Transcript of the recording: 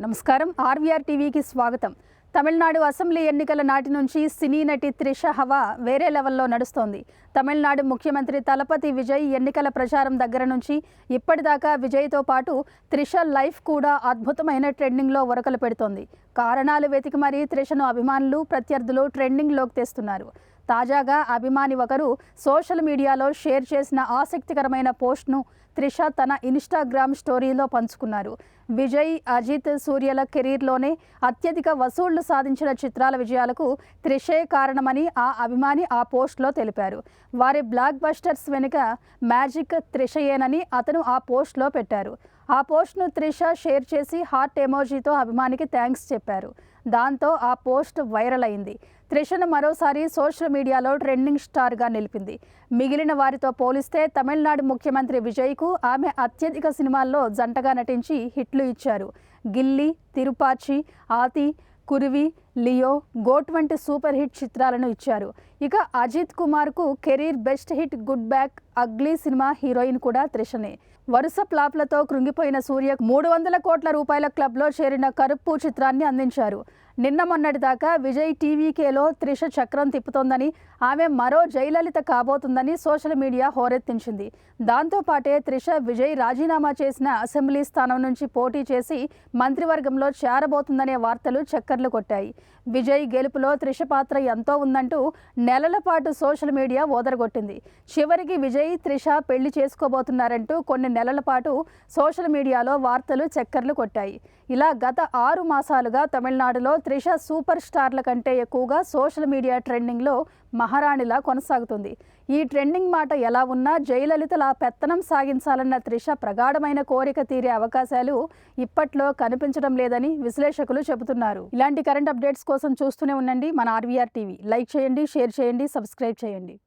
నమస్కారం. ఆర్వీఆర్ టీవీకి స్వాగతం. తమిళనాడు అసెంబ్లీ ఎన్నికల నాటి నుంచి సినీ నటి త్రిష హవా వేరే లెవెల్లో నడుస్తోంది. తమిళనాడు ముఖ్యమంత్రి తలపతి విజయ్ ఎన్నికల ప్రచారం దగ్గర నుంచి ఇప్పటిదాకా విజయ్తో పాటు త్రిష లైఫ్ కూడా అద్భుతమైన ట్రెండింగ్లో ఉరకలు పెడుతోంది. కారణాలు వెతికి మరీ త్రిషను అభిమానులు, ప్రత్యర్థులు ట్రెండింగ్లోకి తెస్తున్నారు. తాజాగా అభిమాని ఒకరు సోషల్ మీడియాలో షేర్ చేసిన ఆసక్తికరమైన పోస్ట్ను త్రిష తన ఇన్స్టాగ్రామ్ స్టోరీలో పంచుకున్నారు. విజయ్, అజిత్, సూర్యల కెరీర్లోనే అత్యధిక వసూళ్లు సాధించిన చిత్రాల విజయాలకు త్రిషే కారణమని ఆ అభిమాని ఆ పోస్ట్లో తెలిపారు. వారి బ్లాక్ బస్టర్స్ వెనుక మ్యాజిక్ త్రిషయేనని అతను ఆ పోస్ట్లో పెట్టారు. ఆ పోస్ట్ను త్రిష షేర్ చేసి హార్ట్ ఎమోజీతో అభిమానికి థ్యాంక్స్ చెప్పారు. దాంతో ఆ పోస్ట్ వైరల్ అయింది. త్రిషను మరోసారి సోషల్ మీడియాలో ట్రెండింగ్ స్టార్గా నిలిపింది. మిగిలిన వారితో పోలిస్తే తమిళనాడు ముఖ్యమంత్రి విజయ్కు ఆమె అత్యధిక సినిమాల్లో జంటగా నటించి హిట్లు ఇచ్చారు. గిల్లీ, తిరుపాచి, ఆతి, కురివి, లియో, గోట్ వంటి సూపర్ హిట్ చిత్రాలను ఇచ్చారు. ఇక అజిత్ కుమార్కు career best hit Good Bad Ugly సినిమా హీరోయిన్ కూడా త్రిషనే. వరుస ప్లాప్లతో కృంగిపోయిన సూర్య 300 కోట్ల రూపాయల క్లబ్లో చేరిన కరుప్పు చిత్రాన్ని అందించారు. నిన్న మొన్నటిదాకా విజయ్ టీవీకేలో త్రిష చక్రం తిప్పుతోందని, ఆమె మరో జయలలిత కాబోతుందని సోషల్ మీడియా హోరెత్తించింది. దాంతోపాటే త్రిష విజయ్ రాజీనామా చేసిన అసెంబ్లీ స్థానం నుంచి పోటీ చేసి మంత్రివర్గంలో చేరబోతుందనే వార్తలు చక్కర్లు కొట్టాయి. విజయ్ గెలుపులో త్రిష పాత్ర ఎంతో ఉందంటూ నెలల పాటు సోషల్ మీడియా ఓదరగొట్టింది. చివరికి విజయ్, త్రిష పెళ్లి చేసుకోబోతున్నారంటూ కొన్ని నెలల పాటు సోషల్ మీడియాలో వార్తలు చక్కర్లు కొట్టాయి. ఇలా గత 6 మాసాలుగా తమిళనాడులో త్రిష సూపర్ స్టార్ల కంటే ఎక్కువగా సోషల్ మీడియా ట్రెండింగ్లో మహారాణిలా కొనసాగుతుంది. ఈ ట్రెండింగ్ మాట ఎలా ఉన్నా జయలలితలా పెత్తనం సాగించాలన్న త్రిష ప్రగాఢమైన కోరిక తీరే అవకాశాలు ఇప్పట్లో కనిపించడం లేదని విశ్లేషకులు చెబుతున్నారు. ఇలాంటి కరెంట్ అప్డేట్స్ కోసం చూస్తూనే ఉండండి మన ఆర్వీఆర్ టీవీ. లైక్ చేయండి, షేర్ చేయండి, సబ్స్క్రైబ్ చేయండి.